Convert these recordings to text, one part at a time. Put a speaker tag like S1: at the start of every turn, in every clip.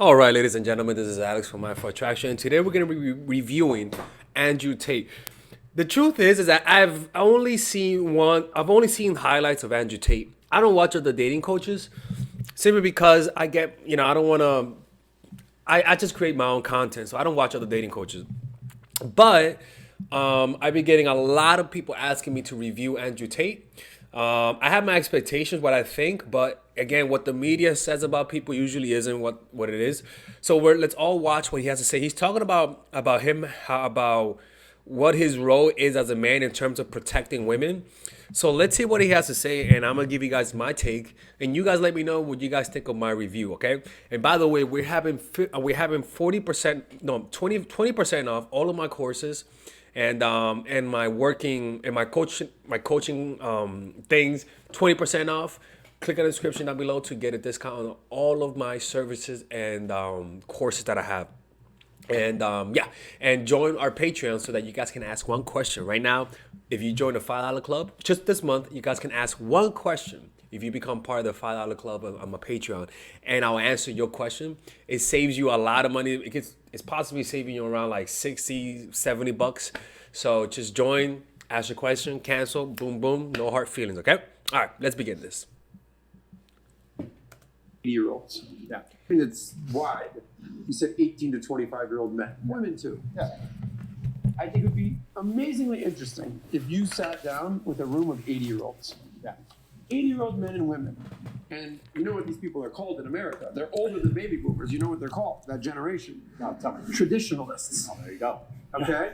S1: All right, ladies and gentlemen, this is Alex from Mind for Attraction, and today we're going to be reviewing Andrew Tate. The truth is that I've only seen highlights of Andrew Tate. I don't watch other dating coaches simply because I don't want to. I just create my own content, so I don't watch other dating coaches. But I've been getting a lot of people asking me to review Andrew Tate. I have my expectations, what I think, but again, what the media says about people usually isn't what it is. So let's all watch what he has to say. He's talking about him, about what his role is as a man in terms of protecting women. So let's see what he has to say, and I'm gonna give you guys my take, and you guys let me know what you guys think of my review, okay? And by the way, we're having 40%, no, 20% off all of my courses, and my coaching things, 20% off. Click on the description down below to get a discount on all of my services and courses that I have. And join our Patreon so that you guys can ask one question. Right now, if you join the $5 club, just this month, you guys can ask one question. If you become part of the $5 club on my Patreon, and I'll answer your question, it saves you a lot of money. It's possibly saving you around like 60, 70 bucks. So just join, ask your question, cancel, boom, boom, no hard feelings, okay? All right, let's begin this.
S2: 80-year-olds. Yeah. I mean, it's wide. You said 18 to 25-year-old men. Women, too. Yeah. I think it would be amazingly interesting if you sat down with a room of 80-year-olds. Yeah. 80-year-old men and women. And you know what these people are called in America? They're older than baby boomers. You know what they're called, that generation? No, tell me. Traditionalists. Oh, there you go. Okay?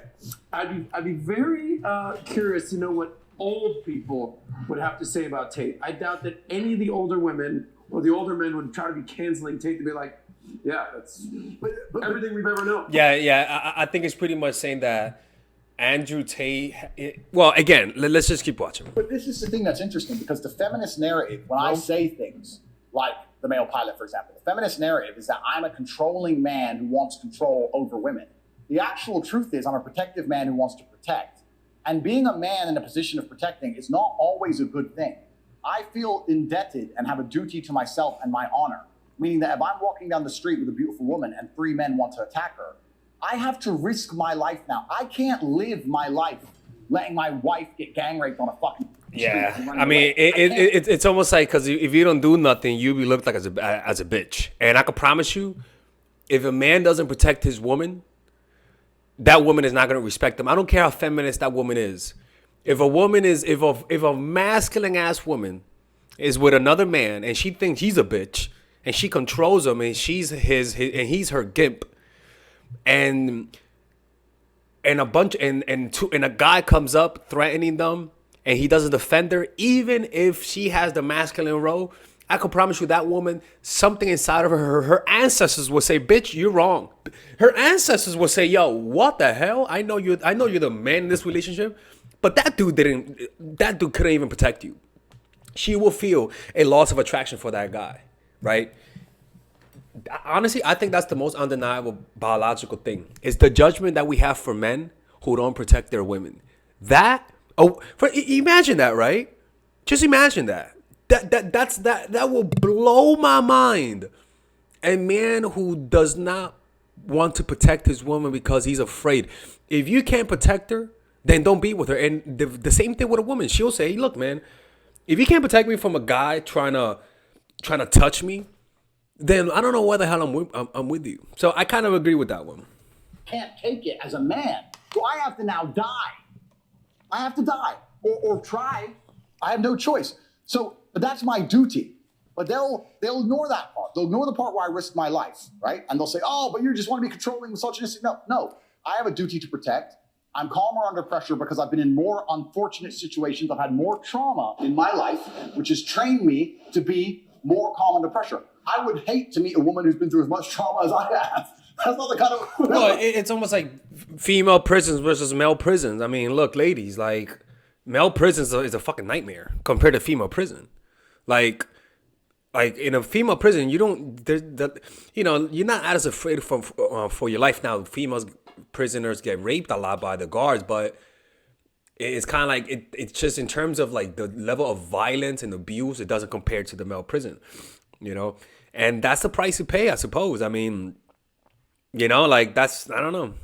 S2: I'd be very curious to know what old people would have to say about Tate. I doubt that any of the older women or the older men would try to be canceling Tate to be like, yeah, that's everything we've ever known.
S1: I think it's pretty much saying that Andrew Tate. Well, again, let's just keep watching.
S3: But this is the thing that's interesting because the feminist narrative, when I say things like the male pilot, for example, the feminist narrative is that I'm a controlling man who wants control over women. The actual truth is I'm a protective man who wants to protect. And being a man in a position of protecting is not always a good thing. I feel indebted and have a duty to myself and my honor, meaning that if I'm walking down the street with a beautiful woman and 3 men want to attack her, I have to risk my life now. I can't live my life letting my wife get gang raped on a fucking street.
S1: Yeah, I mean, it's almost like, because if you don't do nothing, you be looked like as a bitch. And I can promise you, if a man doesn't protect his woman, that woman is not going to respect him. I don't care how feminist that woman is. If a masculine ass woman is with another man and she thinks he's a bitch and she controls him and she's his and he's her gimp, and a guy comes up threatening them and he doesn't defend her, even if she has the masculine role, I can promise you that woman, something inside of her ancestors will say, bitch, you're wrong. Her ancestors will say, yo, what the hell? I know you're the man in this relationship, but that dude couldn't even protect you. She will feel a loss of attraction for that guy, right? Honestly, I think that's the most undeniable biological thing. Is the judgment that we have for men who don't protect their women. Imagine that, right? Just imagine that. That will blow my mind. A man who does not want to protect his woman because he's afraid. If you can't protect her, then don't be with her. And the same thing with a woman. She'll say, hey, look, man, if you can't protect me from a guy trying to touch me, then I don't know why the hell I'm with you. So I kind of agree with that one.
S3: Can't take it as a man. So I have to now die. I have to die or try. I have no choice. So but that's my duty. But they'll ignore that part. They'll ignore the part where I risk my life, right? And they'll say, oh, but you just want to be controlling, misogynistic. No. I have a duty to protect. I'm calmer under pressure because I've been in more unfortunate situations. I've had more trauma in my life, which has trained me to be more calm under pressure. I would hate to meet a woman who's been through as much trauma as I have. That's not the kind of...
S1: Well, it's almost like female prisons versus male prisons. I mean, look, ladies, like, male prisons is a fucking nightmare compared to female prison. Like in a female prison, you're not as afraid for your life. Now, female prisoners get raped a lot by the guards, but it's kind of like it's just in terms of like the level of violence and abuse, it doesn't compare to the male prison, And that's the price you pay, I suppose. I mean, you know, like that's, I don't know.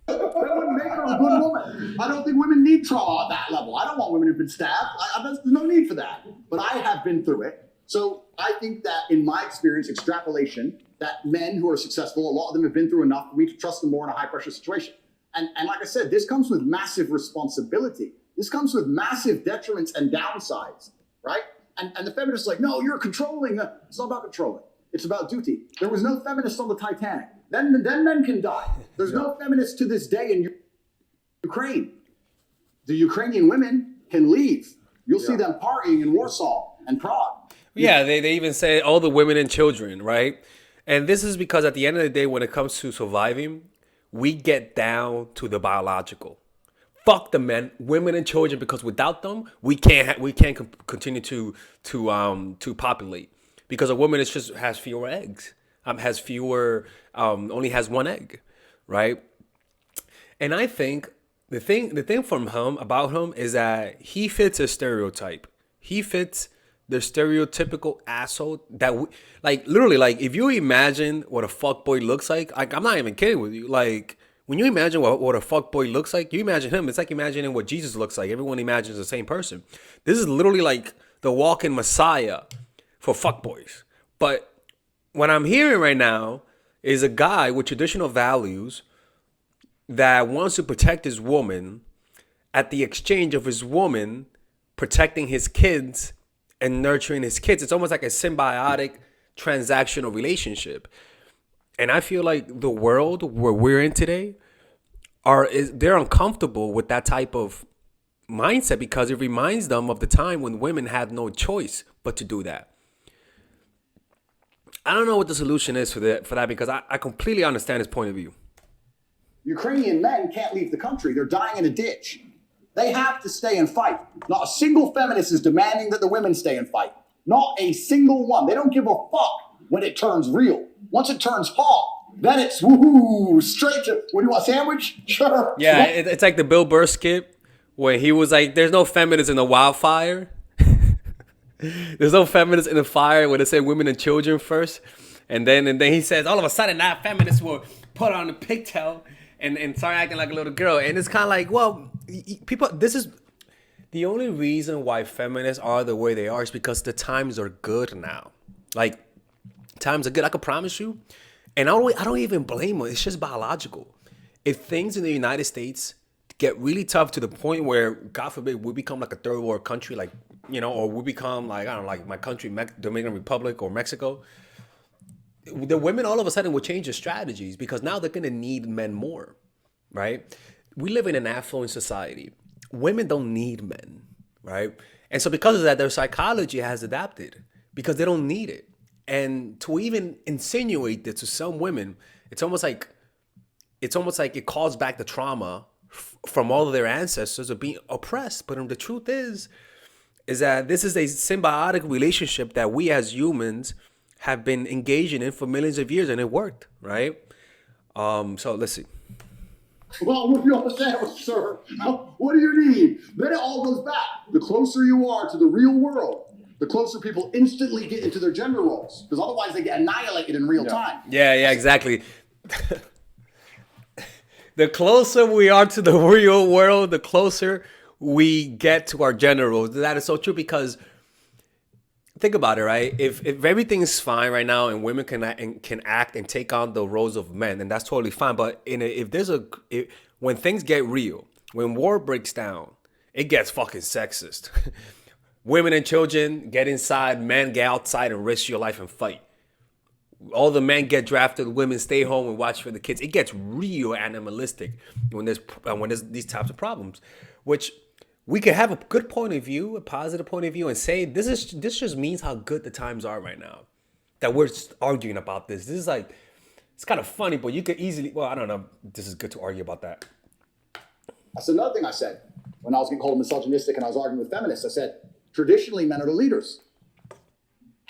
S3: That wouldn't make her a good woman. I don't think women need trauma at that level. I don't want women who've been stabbed. There's no need for that. But I have been through it. So I think that in my experience, extrapolation, that men who are successful, a lot of them have been through enough for me to trust them more in a high pressure situation. And like I said, this comes with massive responsibility. This comes with massive detriments and downsides, right? And the feminists are like, no, you're controlling. It's not about controlling. It's about duty. There was no feminist on the Titanic. Then men can die. There's no feminists to this day in Ukraine. The Ukrainian women can leave. You'll see them partying in Warsaw and Prague.
S1: Yeah, they even say all the women and children, right? And this is because at the end of the day, when it comes to surviving, we get down to the biological. Fuck the men, women, and children, because without them, we can't continue to populate. Because a woman has fewer eggs, only has one egg, right? And I think the thing about him is that he fits a stereotype. He fits the stereotypical asshole that literally, like, if you imagine what a fuckboy looks like, I'm not even kidding with you. Like, when you imagine what a fuckboy looks like, you imagine him. It's like imagining what Jesus looks like. Everyone imagines the same person. This is literally like the walking Messiah for fuckboys. But what I'm hearing right now is a guy with traditional values that wants to protect his woman at the exchange of his woman protecting his kids and nurturing his kids. It's almost like a symbiotic transactional relationship. And I feel like the world where we're in today they're uncomfortable with that type of mindset because it reminds them of the time when women had no choice but to do that. I don't know what the solution is for that because I completely understand his point of view.
S3: Ukrainian men can't leave the country. They're dying in a ditch. They have to stay and fight. Not a single feminist is demanding that the women stay and fight. Not a single one. They don't give a fuck when it turns real. Once it turns hot, then it's woohoo, straight to, what do you want, sandwich? Sure.
S1: Yeah, it's like the Bill Burr skit where he was like, there's no feminists in the wildfire. There's no feminists in the fire where they say women and children first. And then he says, all of a sudden, that feminists will put on a pigtail and start acting like a little girl. And it's kind of like, well, people, this is the only reason why feminists are the way they are is because the times are good now. Like, times are good, I can promise you. And I don't even blame them. It's just biological. If things in the United States get really tough to the point where, God forbid, we become like a third world country, like, you know, or we become like, I don't know, like my country, Dominican Republic or Mexico, the women all of a sudden will change their strategies because now they're going to need men more, right? We live in an affluent society. Women don't need men, right? And so because of that, their psychology has adapted because they don't need it. And to even insinuate that to some women, it's almost like it calls back the trauma from all of their ancestors of being oppressed. But the truth is that this is a symbiotic relationship that we as humans have been engaging in for millions of years, and it worked, right? So let's see.
S3: Well, what do you understand, sir? What do you need? Then it all goes back. The closer you are to the real world, the closer people instantly get into their gender roles, because otherwise they get annihilated in real time.
S1: Yeah, exactly. The closer we are to the real world, the closer we get to our gender roles. That is so true because think about it, right? If everything is fine right now and women can act and take on the roles of men, then that's totally fine. But when things get real, when war breaks down, it gets fucking sexist. Women and children get inside, men get outside and risk your life and fight. All the men get drafted, women stay home and watch for the kids. It gets real animalistic when there's these types of problems, which we could have a good point of view, a positive point of view, and say this just means how good the times are right now. That we're arguing about this. This is like, it's kind of funny, but you could easily, well, I don't know. This is good to argue about that.
S3: That's another thing I said when I was getting called misogynistic and I was arguing with feminists. I said, traditionally, men are the leaders.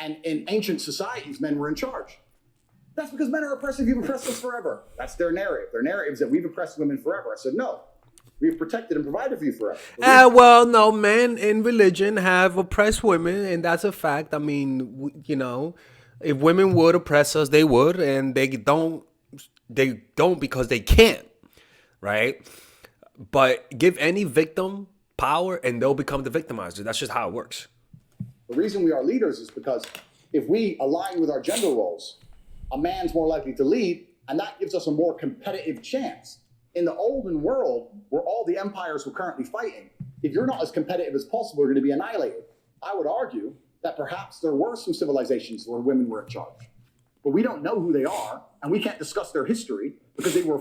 S3: And in ancient societies, men were in charge. That's because men are oppressive. You've oppressed us forever. That's their narrative. Their narrative is that we've oppressed women forever. I said, no. We've protected and provided for you forever.
S1: Well, no, men in religion have oppressed women, and that's a fact. I mean, If women would oppress us, they would, and they don't because they can't, right? But give any victim power and they'll become the victimizer. That's just how it works.
S3: The reason we are leaders is because if we align with our gender roles, a man's more likely to lead, and that gives us a more competitive chance. In the olden world, where all the empires were currently fighting, if you're not as competitive as possible, you're going to be annihilated. I would argue that perhaps there were some civilizations where women were in charge, but we don't know who they are, and we can't discuss their history because they were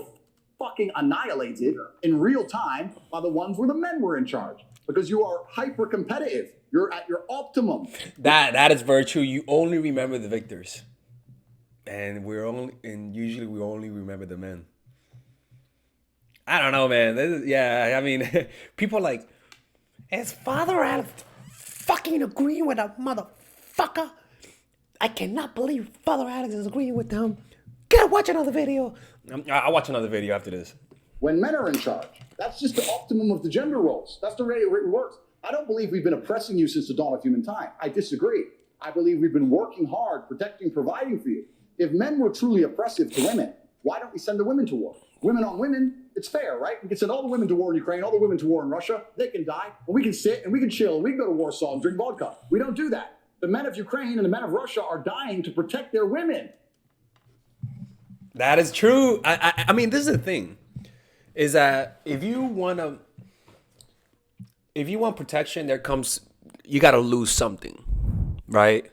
S3: fucking annihilated in real time by the ones where the men were in charge, because you are hyper competitive. You're at your optimum.
S1: That is virtue. You only remember the victors, and usually we only remember the men. I don't know, man. I mean, people are like, is Father Adam fucking agreeing with a motherfucker? I cannot believe Father Alex is agreeing with them. Gotta watch another video. I'll watch another video after this.
S3: When men are in charge, that's just the optimum of the gender roles. That's the way it works. I don't believe we've been oppressing you since the dawn of human time. I disagree. I believe we've been working hard, protecting, providing for you. If men were truly oppressive to women, why don't we send the women to war? Women on women, it's fair, right? We can send all the women to war in Ukraine, all the women to war in Russia. They can die, but we can sit and we can chill and we can go to Warsaw and drink vodka. We don't do that. The men of Ukraine and the men of Russia are dying to protect their women.
S1: That is true. I mean, this is the thing, is that if you want protection, you got to lose something, right?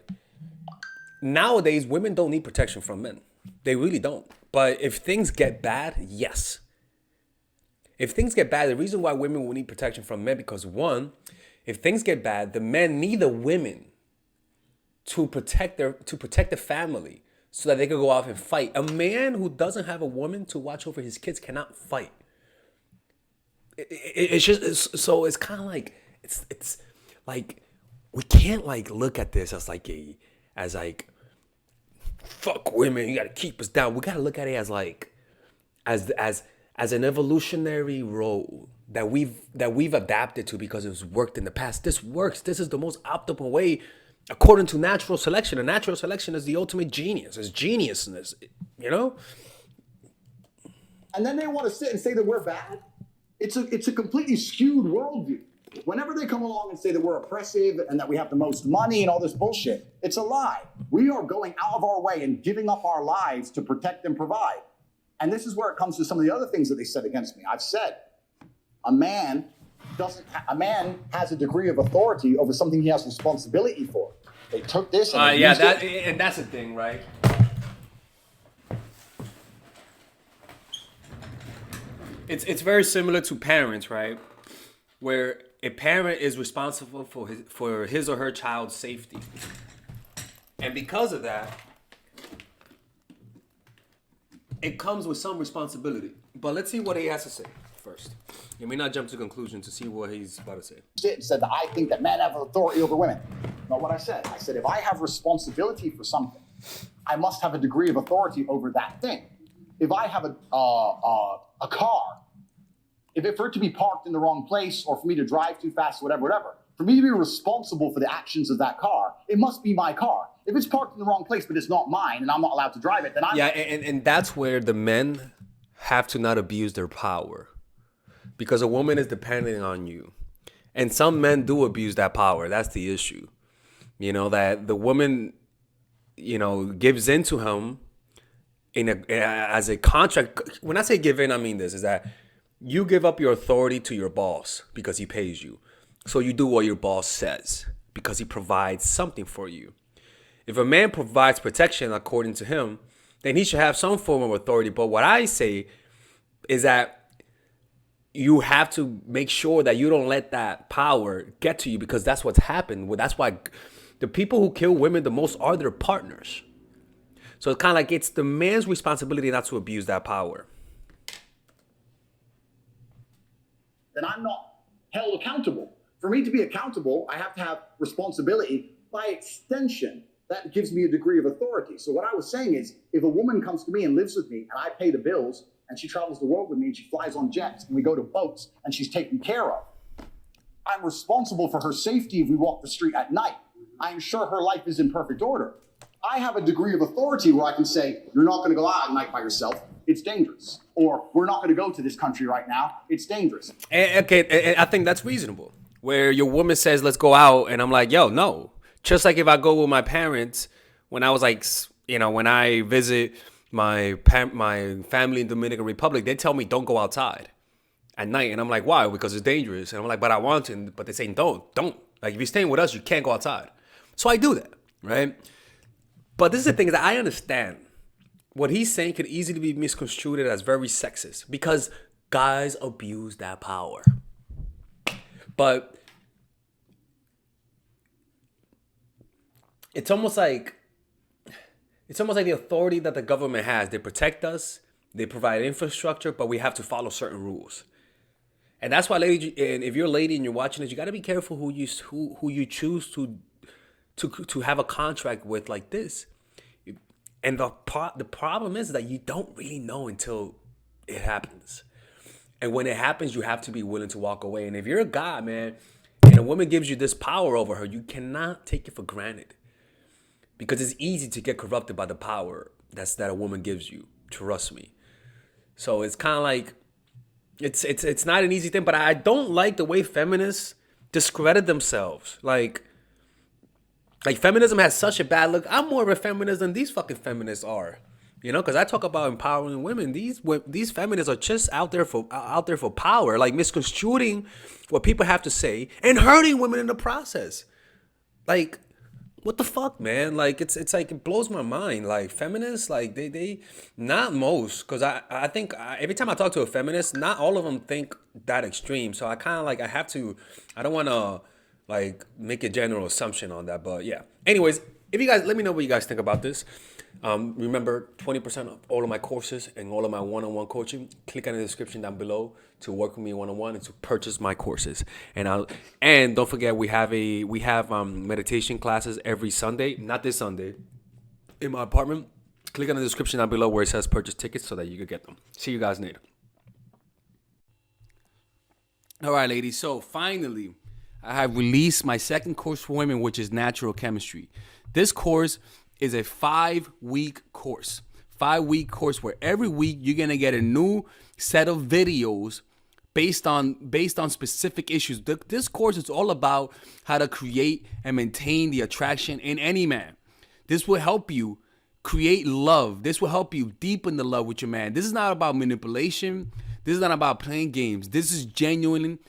S1: Nowadays, women don't need protection from men. They really don't. But if things get bad, yes. If things get bad, the reason why women will need protection from men, because one, if things get bad, the men need the women to protect the family so that they can go off and fight. A man who doesn't have a woman to watch over his kids cannot fight. It's kind of like, it's like, we can't like look at this as fuck women, you gotta keep us down. We gotta look at it as like, as an evolutionary role that we've adapted to because it's worked in the past. This works. This is the most optimal way according to natural selection. And natural selection is the ultimate genius. It's geniusness, you know?
S3: And then they want to sit and say that we're bad? It's a completely skewed worldview. Whenever they come along and say that we're oppressive and that we have the most money and all this bullshit, it's a lie. We are going out of our way and giving up our lives to protect and provide. And this is where it comes to some of the other things that they said against me. I've said a man has a degree of authority over something he has responsibility for. They took this and
S1: and that's the thing, right? It's very similar to parents, right? Where a parent is responsible for his or her child's safety. And because of that, it comes with some responsibility. But let's see what he has to say first. You may not jump to conclusion to see what he's about to say.
S3: Said that I think that men have authority over women. Not what I said. I said if I have responsibility for something, I must have a degree of authority over that thing. If I have a car, for it to be parked in the wrong place or for me to drive too fast, whatever, for me to be responsible for the actions of that car, it must be my car. If it's parked in the wrong place, but it's not mine and I'm not allowed to drive it, then I'm...
S1: Yeah, and that's where the men have to not abuse their power. Because a woman is depending on you. And some men do abuse that power. That's the issue. You know, that the woman, gives in to him as a contract. When I say give in, I mean this, is that you give up your authority to your boss because he pays you. So you do what your boss says because he provides something for you. If a man provides protection according to him, then he should have some form of authority. But what I say is that you have to make sure that you don't let that power get to you, because that's what's happened. Well, that's why the people who kill women the most are their partners. So it's kind of like it's the man's responsibility not to abuse that power.
S3: Then I'm not held accountable. For me to be accountable, I have to have responsibility. By extension, that gives me a degree of authority. So what I was saying is, if a woman comes to me and lives with me and I pay the bills and she travels the world with me and she flies on jets and we go to boats and she's taken care of, I'm responsible for her safety if we walk the street at night. I ensure her life is in perfect order. I have a degree of authority where I can say, you're not going to go out at night by yourself. It's dangerous. Or we're not going to go to this country right now. It's dangerous.
S1: And I think that's reasonable. Where your woman says, let's go out. And I'm like, yo, no. Just like if I go with my parents, when I was like, when I visit my family in Dominican Republic, they tell me don't go outside at night. And I'm like, why? Because it's dangerous. And I'm like, but I want to. But they say, don't. Like, if you're staying with us, you can't go outside. So I do that, right? But this is the thing that I understand. What he's saying could easily be misconstrued as very sexist because guys abuse that power. But it's almost like the authority that the government has. They protect us, they provide infrastructure, but we have to follow certain rules. And that's why, lady, and if you're a lady and you're watching this, you got to be careful who you choose to have a contract with like this. And the problem is that you don't really know until it happens. And when it happens, you have to be willing to walk away. And if you're a guy, man, and a woman gives you this power over her, you cannot take it for granted. Because it's easy to get corrupted by the power that a woman gives you. Trust me. So it's kind of like, it's not an easy thing. But I don't like the way feminists discredit themselves. Like feminism has such a bad look. I'm more of a feminist than these fucking feminists are, because I talk about empowering women. These feminists are just out there for power, like misconstruing what people have to say and hurting women in the process. Like, what the fuck, man? Like, it's like, it blows my mind. Like, feminists, like they not most, because I think every time I talk to a feminist, not all of them think that extreme. So I kind of like, I don't want to like make a general assumption on that, but yeah. Anyways, if you guys, let me know what you guys think about this. Remember, 20% of all of my courses and all of my one-on-one coaching, click on the description down below to work with me one-on-one and to purchase my courses. And don't forget, we have meditation classes every Sunday, not this Sunday, in my apartment. Click on the description down below where it says purchase tickets so that you can get them. See you guys later. All right, ladies. So finally, I have released my second course for women, which is natural chemistry. This course is a 5-week course. 5-week course where every week you're gonna get a new set of videos based on specific issues. This course is all about how to create and maintain the attraction in any man. This will help you create love. This will help you deepen the love with your man. This is not about manipulation. This is not about playing games. This is genuine,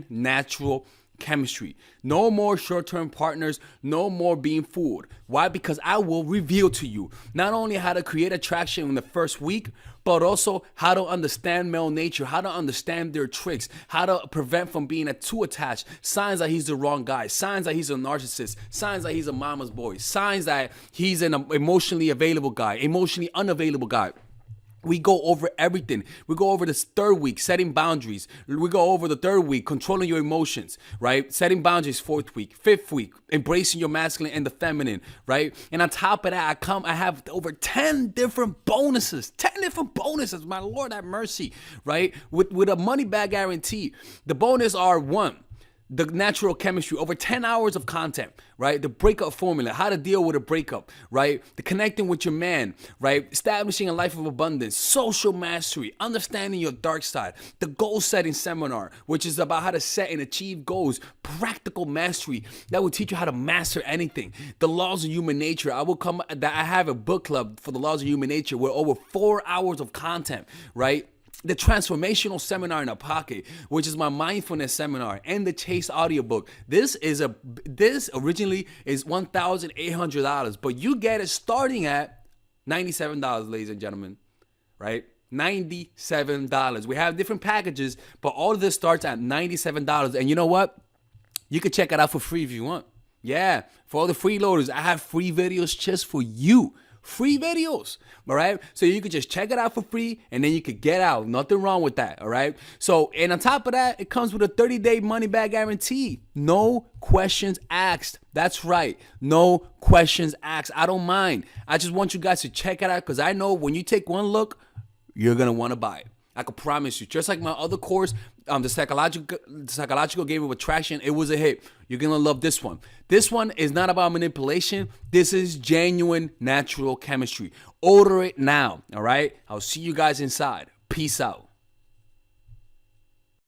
S1: natural chemistry. No more short-term partners, no more being fooled. Why? Because I will reveal to you not only how to create attraction in the first week, but also how to understand male nature, how to understand their tricks, how to prevent from being too attached, signs that he's the wrong guy, signs that he's a narcissist, signs that he's a mama's boy, signs that he's an emotionally available guy, emotionally unavailable guy. We go over everything. We go over this third week, setting boundaries. We go over the third week, controlling your emotions, right? Setting boundaries, fourth week. Fifth week, embracing your masculine and the feminine, right? And on top of that, I have over 10 different bonuses. 10 different bonuses, my Lord have mercy, right? With a money back guarantee. The bonus are 1, the natural chemistry, over 10 hours of content, right? The breakup formula, how to deal with a breakup, right? The connecting with your man, right? Establishing a life of abundance, social mastery, understanding your dark side, the goal setting seminar, which is about how to set and achieve goals, practical mastery that will teach you how to master anything. The laws of human nature. I have a book club for the laws of human nature with over 4 hours of content, right? The transformational seminar in a pocket, which is my mindfulness seminar, and the Chase audiobook. This originally is $1,800, but you get it starting at $97, ladies and gentlemen, right? $97. We have different packages, but all of this starts at $97. And you know what? You can check it out for free if you want. Yeah, for all the freeloaders, I have free videos just for you. Free videos, all right? So you could just check it out for free and then you could get out. Nothing wrong with that, all right? So, and on top of that, it comes with a 30-day money-back guarantee. No questions asked. That's right. No questions asked. I don't mind. I just want you guys to check it out because I know when you take one look, you're going to want to buy it. I can promise you. Just like my other course,
S4: the psychological game of attraction. It was a hit. You're gonna love this one. This one is not about manipulation. This is genuine natural chemistry. Order it now. All right. I'll see you guys inside. Peace out.